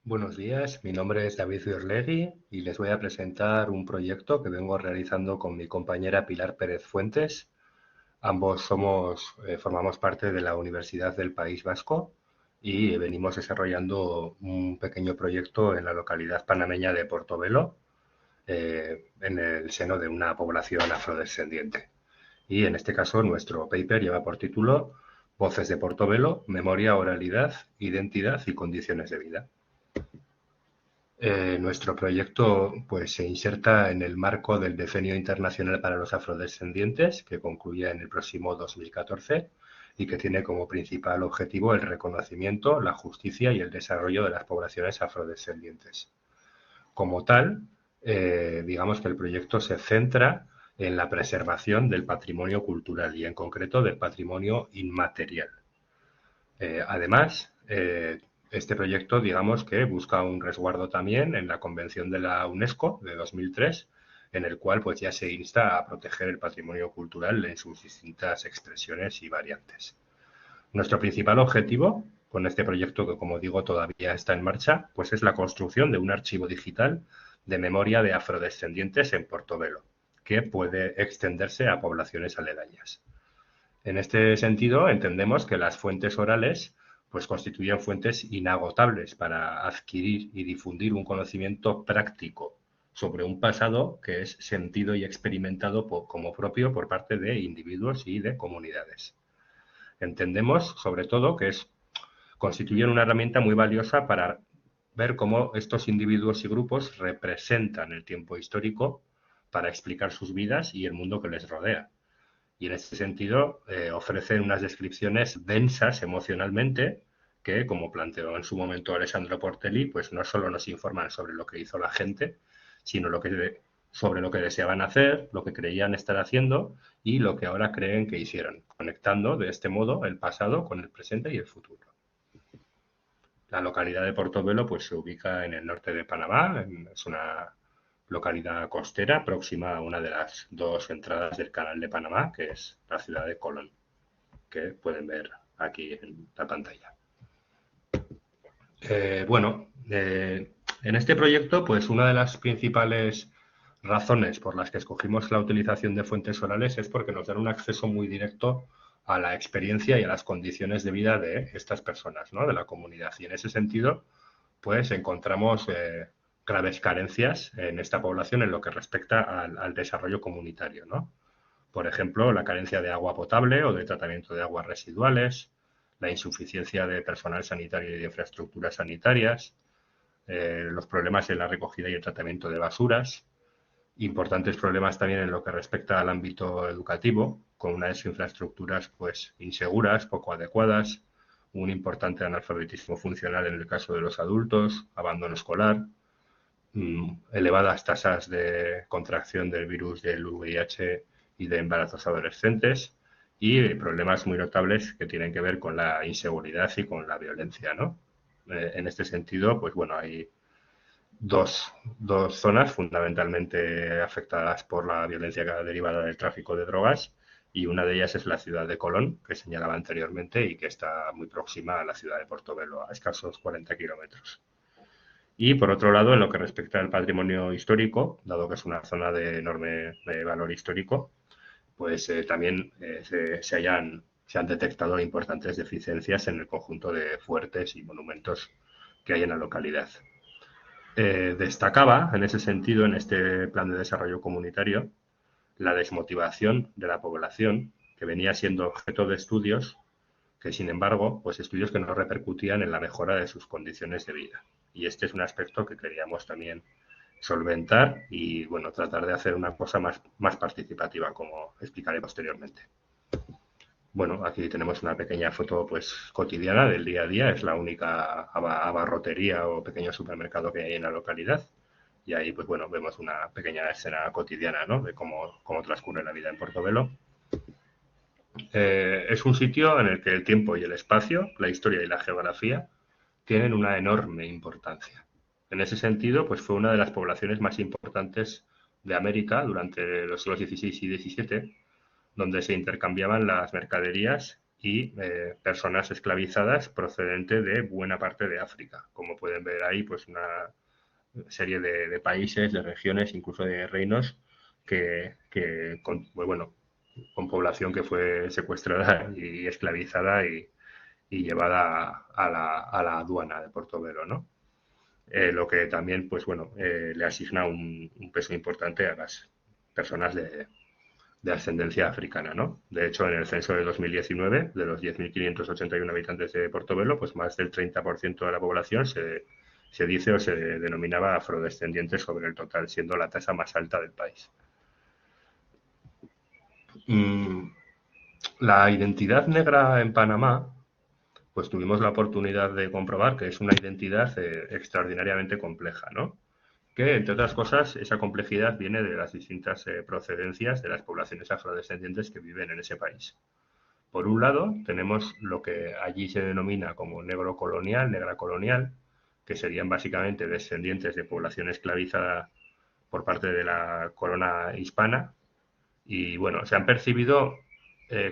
Buenos días, mi nombre es David Urlegui y les voy a presentar un proyecto que vengo realizando con mi compañera Pilar Pérez Fuentes. Ambos formamos parte de la Universidad del País Vasco y venimos desarrollando un pequeño proyecto en la localidad panameña de Portobelo, en el seno de una población afrodescendiente. Y en este caso nuestro paper lleva por título Voces de Portobelo, Memoria, Oralidad, Identidad y Condiciones de Vida. Nuestro proyecto pues, se inserta en el marco del Decenio Internacional para los Afrodescendientes, que concluye en el próximo 2014 y que tiene como principal objetivo el reconocimiento, la justicia y el desarrollo de las poblaciones afrodescendientes. Como tal, digamos que el proyecto se centra en la preservación del patrimonio cultural y en concreto del patrimonio inmaterial. Además, este proyecto, digamos que busca un resguardo también en la Convención de la UNESCO de 2003, en el cual pues ya se insta a proteger el patrimonio cultural en sus distintas expresiones y variantes. Nuestro principal objetivo con este proyecto, que como digo todavía está en marcha, pues es la construcción de un archivo digital de memoria de afrodescendientes en Portobelo, que puede extenderse a poblaciones aledañas. En este sentido, entendemos que las fuentes orales pues constituyen fuentes inagotables para adquirir y difundir un conocimiento práctico sobre un pasado que es sentido y experimentado como propio por parte de individuos y de comunidades. Entendemos, sobre todo, que constituyen una herramienta muy valiosa para ver cómo estos individuos y grupos representan el tiempo histórico para explicar sus vidas y el mundo que les rodea. Y en este sentido ofrecen unas descripciones densas emocionalmente que, como planteó en su momento Alessandro Portelli, pues no solo nos informan sobre lo que hizo la gente, sino sobre lo que deseaban hacer, lo que creían estar haciendo y lo que ahora creen que hicieron, conectando de este modo el pasado con el presente y el futuro. La localidad de Portobelo pues, se ubica en el norte de Panamá, es una localidad costera próxima a una de las dos entradas del Canal de Panamá, que es la ciudad de Colón, que pueden ver aquí en la pantalla. En este proyecto, pues una de las principales razones por las que escogimos la utilización de fuentes orales es porque nos dan un acceso muy directo a la experiencia y a las condiciones de vida de estas personas, ¿no? De la comunidad. Y en ese sentido, pues encontramos graves carencias en esta población en lo que respecta al desarrollo comunitario, ¿no? Por ejemplo, la carencia de agua potable o de tratamiento de aguas residuales, la insuficiencia de personal sanitario y de infraestructuras sanitarias, los problemas en la recogida y el tratamiento de basuras, importantes problemas también en lo que respecta al ámbito educativo, con unas infraestructuras pues inseguras, poco adecuadas, un importante analfabetismo funcional en el caso de los adultos, abandono escolar, elevadas tasas de contracción del virus del VIH y de embarazos adolescentes y problemas muy notables que tienen que ver con la inseguridad y con la violencia, ¿no? En este sentido, pues bueno, hay dos zonas fundamentalmente afectadas por la violencia derivada del tráfico de drogas y una de ellas es la ciudad de Colón, que señalaba anteriormente y que está muy próxima a la ciudad de Portobelo, a escasos 40 kilómetros. Y por otro lado, en lo que respecta al patrimonio histórico, dado que es una zona de enorme valor histórico, pues también se han detectado importantes deficiencias en el conjunto de fuertes y monumentos que hay en la localidad. Destacaba, en ese sentido, en este plan de desarrollo comunitario, la desmotivación de la población, que venía siendo objeto de estudios que, sin embargo, pues estudios que no repercutían en la mejora de sus condiciones de vida. Y este es un aspecto que queríamos también solventar y, bueno, tratar de hacer una cosa más participativa, como explicaré posteriormente. Bueno, aquí tenemos una pequeña foto pues cotidiana del día a día, es la única abarrotería o pequeño supermercado que hay en la localidad y ahí pues bueno, vemos una pequeña escena cotidiana, ¿no? De cómo transcurre la vida en Portobelo. Es un sitio en el que el tiempo y el espacio, la historia y la geografía tienen una enorme importancia. En ese sentido, pues fue una de las poblaciones más importantes de América durante los siglos XVI y XVII, donde se intercambiaban las mercaderías y personas esclavizadas procedente de buena parte de África. Como pueden ver ahí, pues una serie de países, de regiones, incluso de reinos pues bueno, con población que fue secuestrada y esclavizada y llevada a la aduana de Portobelo, ¿no? Lo que también, pues bueno, le asigna un peso importante a las personas de ascendencia africana, ¿no? De hecho, en el censo de 2019, de los 10.581 habitantes de Portobelo, pues más del 30% de la población se dice o se denominaba afrodescendientes sobre el total, siendo la tasa más alta del país. La identidad negra en Panamá, pues tuvimos la oportunidad de comprobar que es una identidad extraordinariamente compleja, ¿no? Que, entre otras cosas, esa complejidad viene de las distintas procedencias de las poblaciones afrodescendientes que viven en ese país. Por un lado, tenemos lo que allí se denomina como negro colonial, negra colonial, que serían básicamente descendientes de población esclavizada por parte de la corona hispana. Y bueno, se han percibido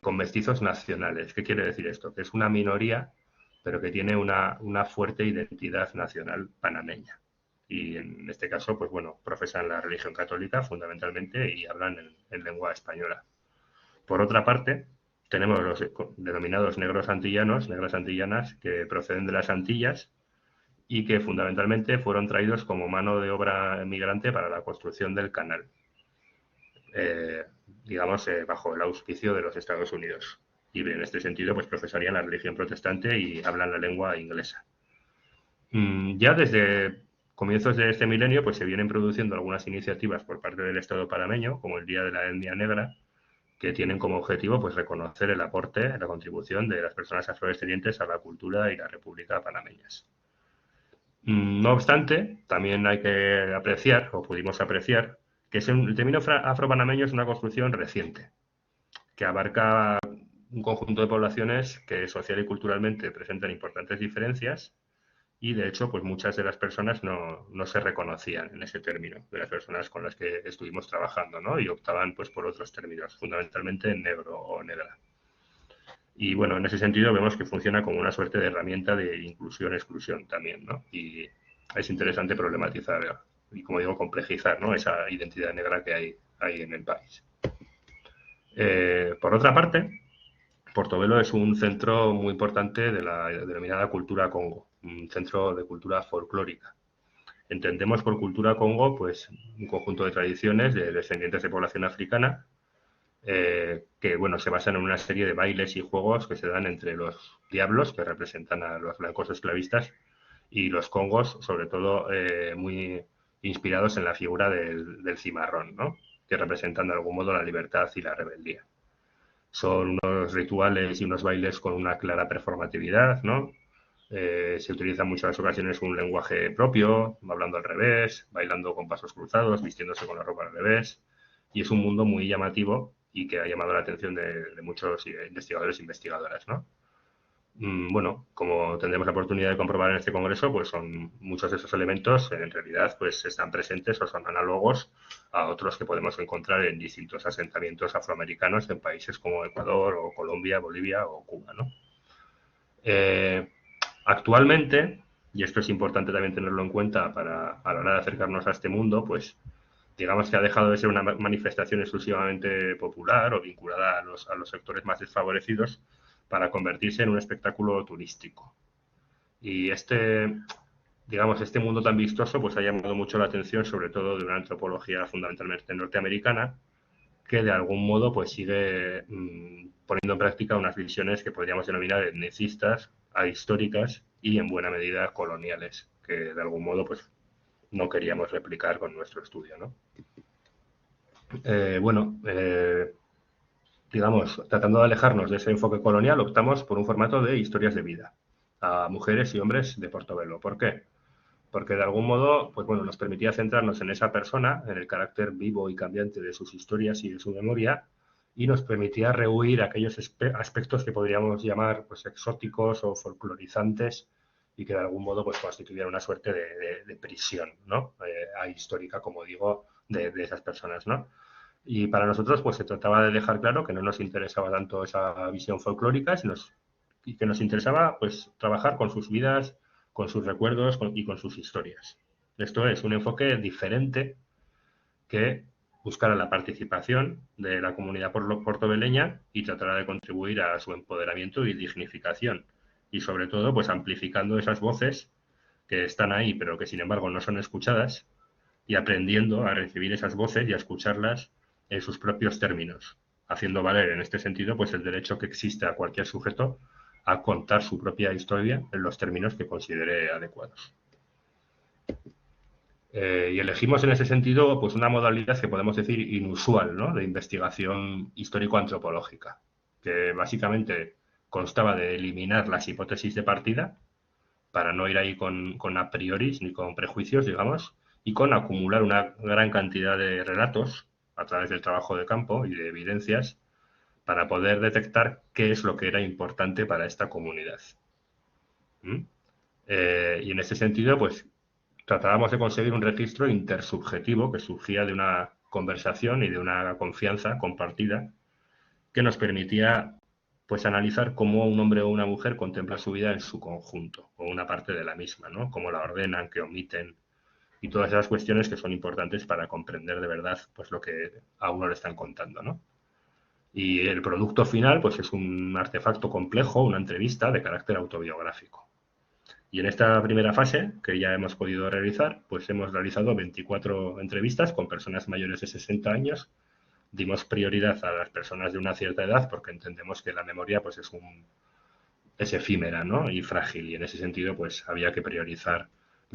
con mestizos nacionales. ¿Qué quiere decir esto? Que es una minoría, pero que tiene una fuerte identidad nacional panameña. Y en este caso, pues bueno, profesan la religión católica fundamentalmente y hablan en lengua española. Por otra parte, tenemos los denominados negros antillanos, negras antillanas, que proceden de las Antillas y que fundamentalmente fueron traídos como mano de obra migrante para la construcción del canal, digamos, bajo el auspicio de los Estados Unidos. Y en este sentido, pues profesarían la religión protestante y hablan la lengua inglesa. Ya desde comienzos de este milenio, pues se vienen produciendo algunas iniciativas por parte del Estado panameño, como el Día de la Etnia Negra, que tienen como objetivo pues reconocer el aporte, la contribución de las personas afrodescendientes a la cultura y la República panameñas. No obstante, también hay que apreciar, o pudimos apreciar, que el término afropanameño es una construcción reciente, que abarca un conjunto de poblaciones que social y culturalmente presentan importantes diferencias y, de hecho, pues muchas de las personas no se reconocían en ese término, de las personas con las que estuvimos trabajando, ¿no? Y optaban pues por otros términos, fundamentalmente negro o negra. Y bueno, en ese sentido vemos que funciona como una suerte de herramienta de inclusión-exclusión también, ¿no? Y es interesante problematizar y, como digo, complejizar, ¿no? Esa identidad negra que hay en el país. Por otra parte, Portobelo es un centro muy importante de la denominada cultura Congo, un centro de cultura folclórica. Entendemos por cultura Congo pues un conjunto de tradiciones de descendientes de población africana que bueno, se basan en una serie de bailes y juegos que se dan entre los diablos, que representan a los blancos esclavistas, y los congos, sobre todo muy inspirados en la figura del cimarrón, ¿no? Que representan de algún modo la libertad y la rebeldía. Son unos rituales y unos bailes con una clara performatividad, ¿no? Se utiliza en muchas ocasiones un lenguaje propio, hablando al revés, bailando con pasos cruzados, vistiéndose con la ropa al revés. Y es un mundo muy llamativo y que ha llamado la atención de muchos investigadores e investigadoras, ¿no? Bueno, como tendremos la oportunidad de comprobar en este congreso, pues son muchos de esos elementos en realidad pues están presentes o son análogos a otros que podemos encontrar en distintos asentamientos afroamericanos en países como Ecuador o Colombia, Bolivia o Cuba, ¿no? Actualmente, y esto es importante también tenerlo en cuenta a la hora de acercarnos a este mundo, pues digamos que ha dejado de ser una manifestación exclusivamente popular o vinculada a los sectores más desfavorecidos para convertirse en un espectáculo turístico. Y digamos, este mundo tan vistoso pues ha llamado mucho la atención, sobre todo de una antropología fundamentalmente norteamericana, que de algún modo pues sigue poniendo en práctica unas visiones que podríamos denominar etnicistas, ahistóricas y en buena medida coloniales, que de algún modo pues no queríamos replicar con nuestro estudio, ¿no? Bueno, digamos, tratando de alejarnos de ese enfoque colonial, optamos por un formato de historias de vida a mujeres y hombres de Portobelo. ¿Por qué? Porque de algún modo, pues bueno, nos permitía centrarnos en esa persona, en el carácter vivo y cambiante de sus historias y de su memoria, y nos permitía rehuir aquellos aspectos que podríamos llamar pues exóticos o folclorizantes y que de algún modo pues constituían una suerte de prisión, ¿no? Histórica, como digo, de esas personas, ¿no? Y para nosotros, pues se trataba de dejar claro que no nos interesaba tanto esa visión folclórica, y que nos interesaba, pues, trabajar con sus vidas, con sus recuerdos y con sus historias. Esto es un enfoque diferente que buscara la participación de la comunidad portobeleña y tratará de contribuir a su empoderamiento y dignificación. Y sobre todo, pues amplificando esas voces que están ahí, pero que sin embargo no son escuchadas, y aprendiendo a recibir esas voces y a escucharlas en sus propios términos, haciendo valer en este sentido pues el derecho que existe a cualquier sujeto a contar su propia historia en los términos que considere adecuados. Y elegimos en ese sentido pues una modalidad que podemos decir inusual, ¿no?, de investigación histórico-antropológica, que básicamente constaba de eliminar las hipótesis de partida para no ir ahí con a prioris ni con prejuicios, digamos, y con acumular una gran cantidad de relatos a través del trabajo de campo y de evidencias para poder detectar qué es lo que era importante para esta comunidad. ¿Mm? Y en ese sentido, pues tratábamos de conseguir un registro intersubjetivo que surgía de una conversación y de una confianza compartida que nos permitía pues analizar cómo un hombre o una mujer contempla su vida en su conjunto, o una parte de la misma, ¿no? Cómo la ordenan, qué omiten, y todas esas cuestiones que son importantes para comprender de verdad pues lo que a uno le están contando, ¿no? Y el producto final pues es un artefacto complejo, una entrevista de carácter autobiográfico. Y en esta primera fase, que ya hemos podido realizar, pues hemos realizado 24 entrevistas con personas mayores de 60 años. Dimos prioridad a las personas de una cierta edad porque entendemos que la memoria pues es efímera, ¿no?, y frágil, y en ese sentido pues había que priorizar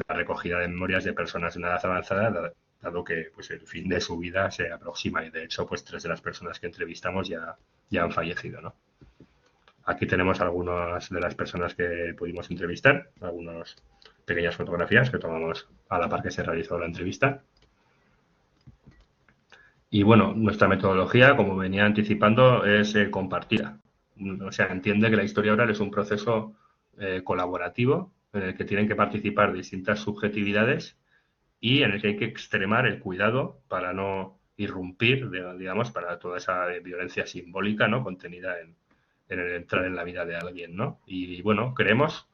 la recogida de memorias de personas de una edad avanzada, dado que pues el fin de su vida se aproxima, y de hecho pues 3 de las personas que entrevistamos ya han fallecido, ¿no? Aquí tenemos algunas de las personas que pudimos entrevistar, algunas pequeñas fotografías que tomamos a la par que se realizó la entrevista. Y bueno, nuestra metodología, como venía anticipando, es compartida. O sea, entiende que la historia oral es un proceso colaborativo en el que tienen que participar distintas subjetividades y en el que hay que extremar el cuidado para no irrumpir, digamos, para toda esa violencia simbólica, ¿no?, contenida en el entrar en la vida de alguien, ¿no? Y bueno, creemos,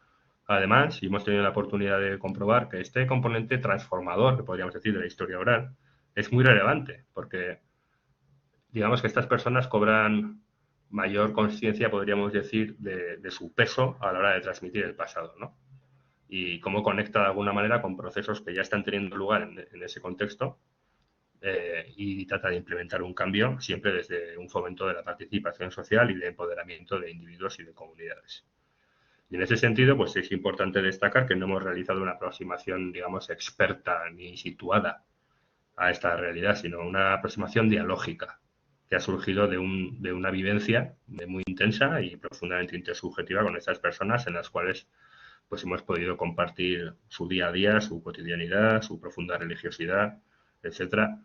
además, y hemos tenido la oportunidad de comprobar que este componente transformador, que podríamos decir, de la historia oral, es muy relevante, porque digamos que estas personas cobran mayor conciencia, podríamos decir, de su peso a la hora de transmitir el pasado, ¿no? Y cómo conecta de alguna manera con procesos que ya están teniendo lugar en ese contexto, y trata de implementar un cambio siempre desde un fomento de la participación social y de empoderamiento de individuos y de comunidades. Y en ese sentido, pues es importante destacar que no hemos realizado una aproximación, digamos, experta ni situada a esta realidad, sino una aproximación dialógica que ha surgido de una vivencia muy intensa y profundamente intersubjetiva con estas personas, en las cuales pues hemos podido compartir su día a día, su cotidianidad, su profunda religiosidad, etcétera.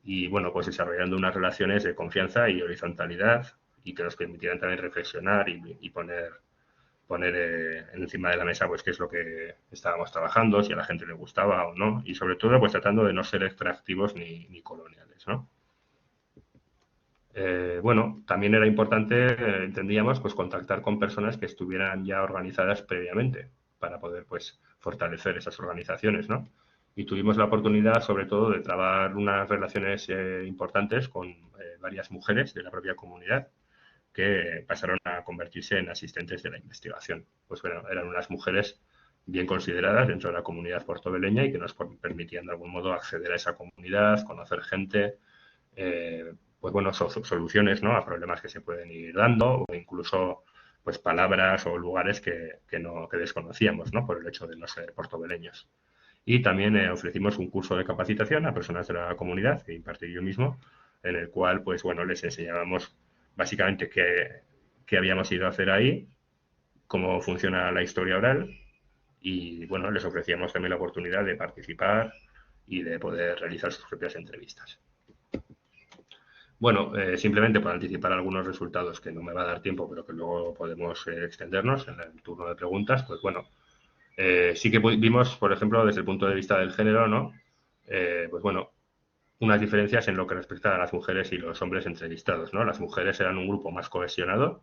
Y bueno, pues desarrollando unas relaciones de confianza y horizontalidad, y que nos permitieran también reflexionar y poner encima de la mesa pues qué es lo que estábamos trabajando, si a la gente le gustaba o no, y sobre todo pues tratando de no ser extractivos ni coloniales, ¿no? Bueno, también era importante, entendíamos, pues contactar con personas que estuvieran ya organizadas previamente para poder pues fortalecer esas organizaciones, ¿no? Y tuvimos la oportunidad, sobre todo, de trabar unas relaciones importantes con varias mujeres de la propia comunidad que pasaron a convertirse en asistentes de la investigación. Pues bueno, eran unas mujeres bien consideradas dentro de la comunidad portobeleña y que nos permitían de algún modo acceder a esa comunidad, conocer gente, pues bueno, soluciones, ¿no?, a problemas que se pueden ir dando, o incluso pues palabras o lugares que desconocíamos, ¿no?, por el hecho de no ser portobeleños. Y también ofrecimos un curso de capacitación a personas de la comunidad que impartí yo mismo, en el cual pues bueno, les enseñábamos básicamente qué habíamos ido a hacer ahí, cómo funciona la historia oral, y bueno, les ofrecíamos también la oportunidad de participar y de poder realizar sus propias entrevistas. Bueno, simplemente por anticipar algunos resultados que no me va a dar tiempo, pero que luego podemos extendernos en el turno de preguntas, pues bueno, sí que vimos, por ejemplo, desde el punto de vista del género, ¿no? Pues bueno, unas diferencias en lo que respecta a las mujeres y los hombres entrevistados, ¿no? Las mujeres eran un grupo más cohesionado,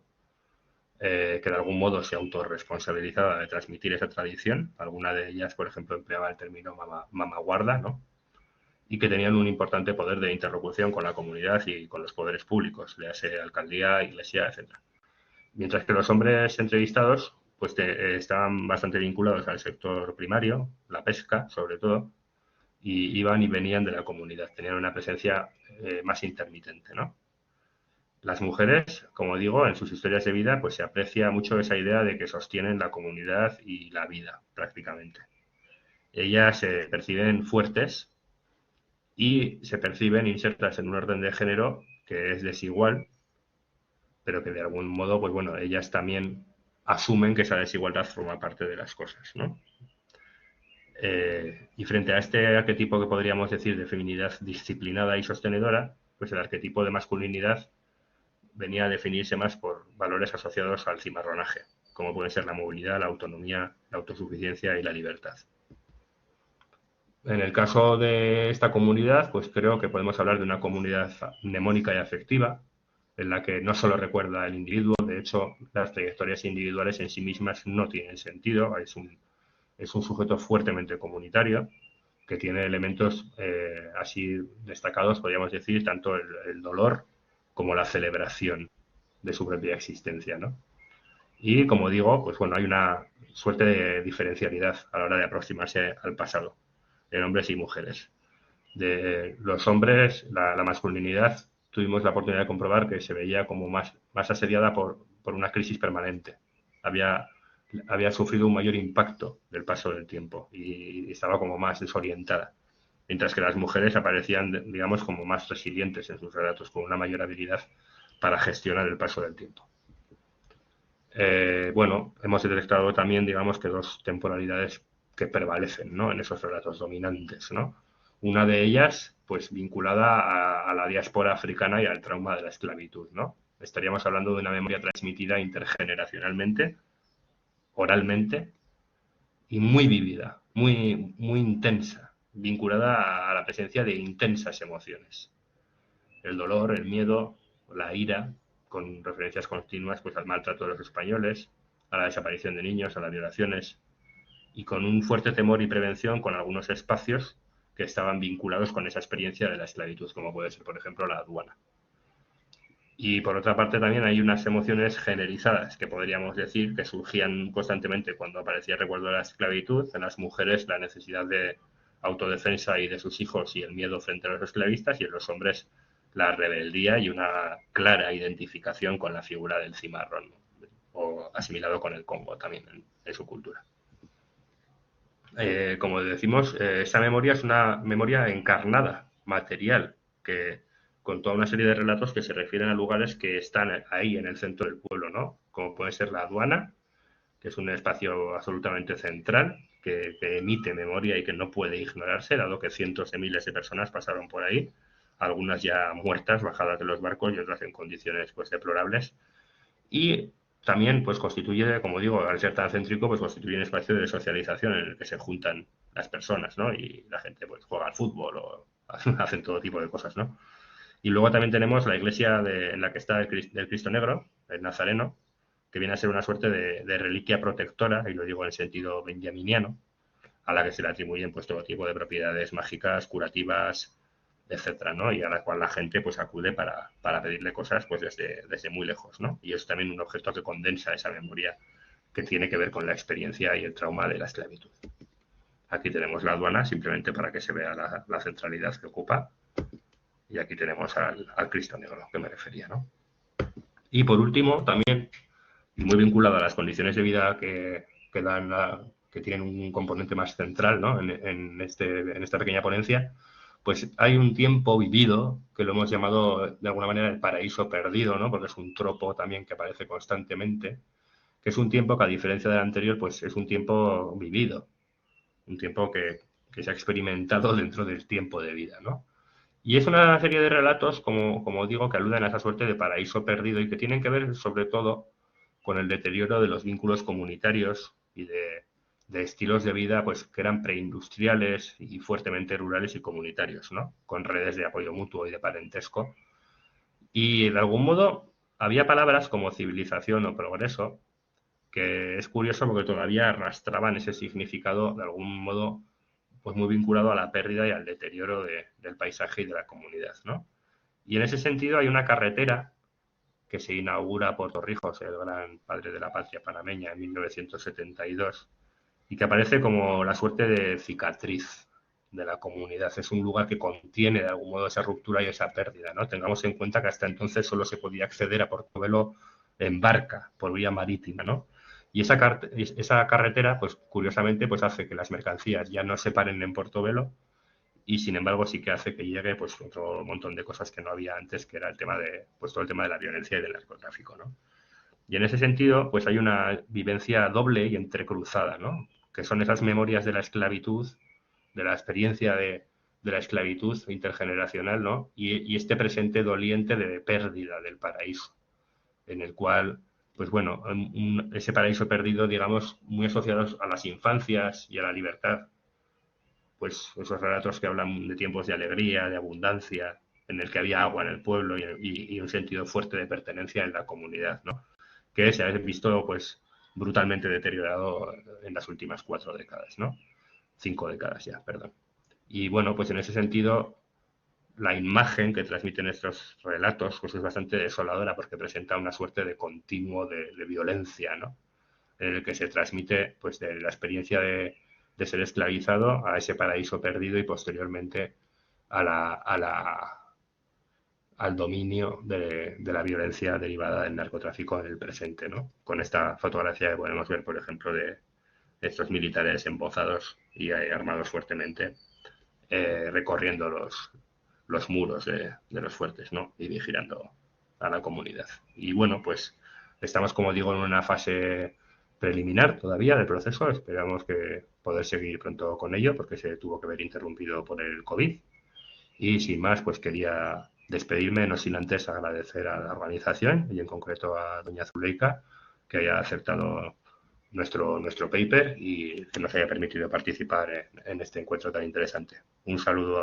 que de algún modo se autorresponsabilizaba de transmitir esa tradición. Alguna de ellas, por ejemplo, empleaba el término mamaguarda, ¿no? Y que tenían un importante poder de interlocución con la comunidad y con los poderes públicos, ya sea alcaldía, iglesia, etc. Mientras que los hombres entrevistados pues estaban bastante vinculados al sector primario, la pesca sobre todo, y iban y venían de la comunidad, tenían una presencia más intermitente, ¿no? Las mujeres, como digo, en sus historias de vida, pues se aprecia mucho esa idea de que sostienen la comunidad y la vida, prácticamente. Ellas se perciben fuertes y se perciben insertas en un orden de género que es desigual, pero que de algún modo, pues bueno, ellas también asumen que esa desigualdad forma parte de las cosas, ¿no? Y frente a este arquetipo que podríamos decir de feminidad disciplinada y sostenedora, pues el arquetipo de masculinidad venía a definirse más por valores asociados al cimarronaje, como pueden ser la movilidad, la autonomía, la autosuficiencia y la libertad. En el caso de esta comunidad, pues creo que podemos hablar de una comunidad mnemónica y afectiva, en la que no solo recuerda al individuo, de hecho, las trayectorias individuales en sí mismas no tienen sentido, es un sujeto fuertemente comunitario, que tiene elementos así destacados, podríamos decir, tanto el dolor como la celebración de su propia existencia, ¿no? Y como digo, pues bueno, hay una suerte de diferencialidad a la hora de aproximarse al pasado en hombres y mujeres. De los hombres, la masculinidad, tuvimos la oportunidad de comprobar que se veía como más asediada por una crisis permanente. Había sufrido un mayor impacto del paso del tiempo y estaba como más desorientada. Mientras que las mujeres aparecían, digamos, como más resilientes en sus relatos, con una mayor habilidad para gestionar el paso del tiempo. Bueno, hemos detectado también, digamos, que dos temporalidades que prevalecen, ¿no? En esos relatos dominantes, ¿no? Una de ellas, pues vinculada a la diáspora africana y al trauma de la esclavitud, ¿no? Estaríamos hablando de una memoria transmitida intergeneracionalmente, oralmente, y muy vívida, muy intensa, vinculada a la presencia de intensas emociones. El dolor, el miedo, la ira, con referencias continuas pues, al maltrato de los españoles, a la desaparición de niños, a las violaciones, y con un fuerte temor y prevención con algunos espacios que estaban vinculados con esa experiencia de la esclavitud, como puede ser, por ejemplo, la aduana. Y por otra parte también hay unas emociones generizadas que podríamos decir que surgían constantemente cuando aparecía el recuerdo de la esclavitud, en las mujeres la necesidad de autodefensa y de sus hijos y el miedo frente a los esclavistas, y en los hombres la rebeldía y una clara identificación con la figura del cimarrón, o asimilado con el Congo también en su cultura. Como decimos, esa memoria es una memoria encarnada, material, que con toda una serie de relatos que se refieren a lugares que están ahí en el centro del pueblo, ¿no? Como puede ser la aduana, que es un espacio absolutamente central, que emite memoria y que no puede ignorarse, dado que cientos de miles de personas pasaron por ahí, algunas ya muertas, bajadas de los barcos y otras en condiciones pues deplorables. Y también pues constituye, como digo, al ser tan céntrico, pues constituye un espacio de socialización en el que se juntan las personas, ¿no? Y la gente pues juega al fútbol o hacen todo tipo de cosas, ¿no? Y luego también tenemos la iglesia en la que está el Cristo Negro, el Nazareno, que viene a ser una suerte de reliquia protectora, y lo digo en sentido benjaminiano, a la que se le atribuyen pues todo tipo de propiedades mágicas, curativas, etcétera, ¿no? Y a la cual la gente pues acude para pedirle cosas pues desde muy lejos, ¿no? Y es también un objeto que condensa esa memoria que tiene que ver con la experiencia y el trauma de la esclavitud. Aquí tenemos la aduana, simplemente para que se vea la centralidad que ocupa. Y aquí tenemos al Cristo Negro, que me refería, ¿no? Y por último, también, muy vinculado a las condiciones de vida que tienen un componente más central, ¿no? en esta pequeña ponencia, pues hay un tiempo vivido que lo hemos llamado de alguna manera el paraíso perdido, ¿no? Porque es un tropo también que aparece constantemente, que es un tiempo que a diferencia del anterior, pues es un tiempo vivido, un tiempo que se ha experimentado dentro del tiempo de vida, ¿no? Y es una serie de relatos, como digo, que aluden a esa suerte de paraíso perdido y que tienen que ver sobre todo con el deterioro de los vínculos comunitarios y de estilos de vida pues que eran preindustriales y fuertemente rurales y comunitarios, ¿no? Con redes de apoyo mutuo y de parentesco. Y de algún modo había palabras como civilización o progreso, que es curioso porque todavía arrastraban ese significado de algún modo pues muy vinculado a la pérdida y al deterioro del paisaje y de la comunidad, ¿no? Y en ese sentido hay una carretera que se inaugura por Torrijos, el gran padre de la patria panameña, en 1972, y que aparece como la suerte de cicatriz de la comunidad. Es un lugar que contiene de algún modo esa ruptura y esa pérdida, ¿no? Tengamos en cuenta que hasta entonces solo se podía acceder a Portobelo en barca, por vía marítima, ¿no? Y esa carretera, pues curiosamente, pues hace que las mercancías ya no se paren en Portobelo y sin embargo sí que hace que llegue pues otro montón de cosas que no había antes, que era el tema de, pues todo el tema de la violencia y del narcotráfico, ¿no? Y en ese sentido, pues hay una vivencia doble y entrecruzada, ¿no? Que son esas memorias de la esclavitud, de la experiencia de la esclavitud intergeneracional, ¿no? Y este presente doliente de pérdida del paraíso, en el cual, pues bueno, ese paraíso perdido, digamos, muy asociados a las infancias y a la libertad, pues esos relatos que hablan de tiempos de alegría, de abundancia, en el que había agua en el pueblo y un sentido fuerte de pertenencia en la comunidad, ¿no? Que se ha visto pues brutalmente deteriorado en las últimas 4 décadas, ¿no? 5 décadas ya, perdón. Y bueno, pues en ese sentido, la imagen que transmiten estos relatos pues es bastante desoladora porque presenta una suerte de continuo de violencia, ¿no? En el que se transmite pues de la experiencia de ser esclavizado a ese paraíso perdido y posteriormente al dominio de la violencia derivada del narcotráfico en el presente, ¿no? Con esta fotografía que podemos ver, por ejemplo, de estos militares embozados y armados fuertemente recorriendo los muros de los fuertes, ¿no? Y vigilando a la comunidad. Y bueno, pues estamos, como digo, en una fase preliminar todavía del proceso. Esperamos que poder seguir pronto con ello porque se tuvo que ver interrumpido por el COVID. Y sin más, pues quería despedirme, no sin antes agradecer a la organización y en concreto a doña Zuleika que haya aceptado nuestro paper y que nos haya permitido participar en este encuentro tan interesante. Un saludo.